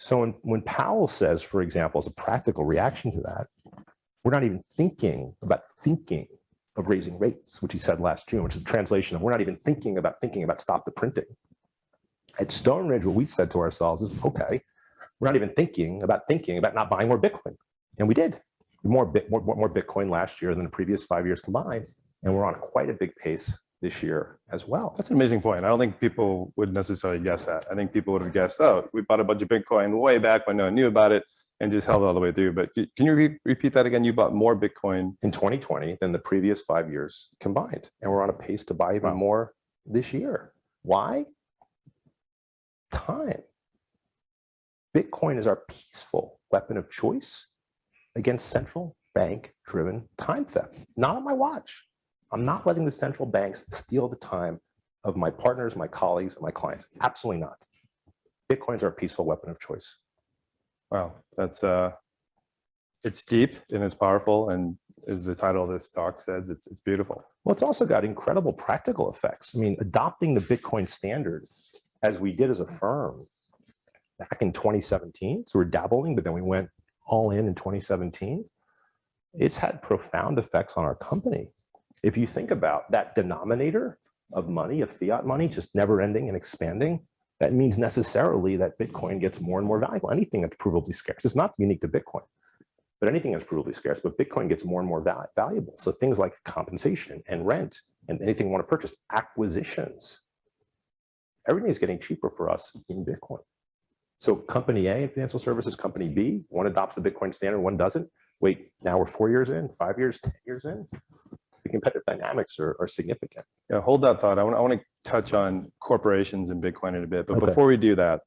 So when Powell says, for example, as a practical reaction to that, we're not even thinking of raising rates, which he said last June, which is a translation of we're not even thinking about stop the printing. At Stone Ridge, what we said to ourselves is, okay, we're not even thinking about not buying more Bitcoin. And we did more Bitcoin last year than the previous 5 years combined. And we're on quite a big pace this year as well. That's an amazing point. I don't think people would necessarily guess that. I think people would have guessed, oh, we bought a bunch of Bitcoin way back when no one knew about it and just held it all the way through. But can you repeat that again? You bought more Bitcoin in 2020 than the previous 5 years combined. And we're on a pace to buy even more this year. Why? Time. Bitcoin is our peaceful weapon of choice against central bank-driven time theft. Not on my watch. I'm not letting the central banks steal the time of my partners, my colleagues, and my clients. Absolutely not. Bitcoin's our peaceful weapon of choice. Wow, that's it's deep and it's powerful, and as the title of this talk says, it's beautiful. Well, it's also got incredible practical effects. I mean, adopting the Bitcoin standard as we did as a firm back in 2017, so we're dabbling, but then we went all in 2017. It's had profound effects on our company. If you think about that denominator of money, of fiat money, just never ending and expanding, that means necessarily that Bitcoin gets more and more valuable. Anything that's provably scarce. It's not unique to Bitcoin, but anything that's provably scarce, but Bitcoin gets more and more valuable. So things like compensation and rent and anything you want to purchase, acquisitions, everything is getting cheaper for us in Bitcoin. So company A in financial services, company B, one adopts the Bitcoin standard, one doesn't. Wait, now we're 4 years in, 5 years, 10 years in. The competitive dynamics are significant. Yeah, hold that thought. I want to touch on corporations and Bitcoin in a bit, but before we do that,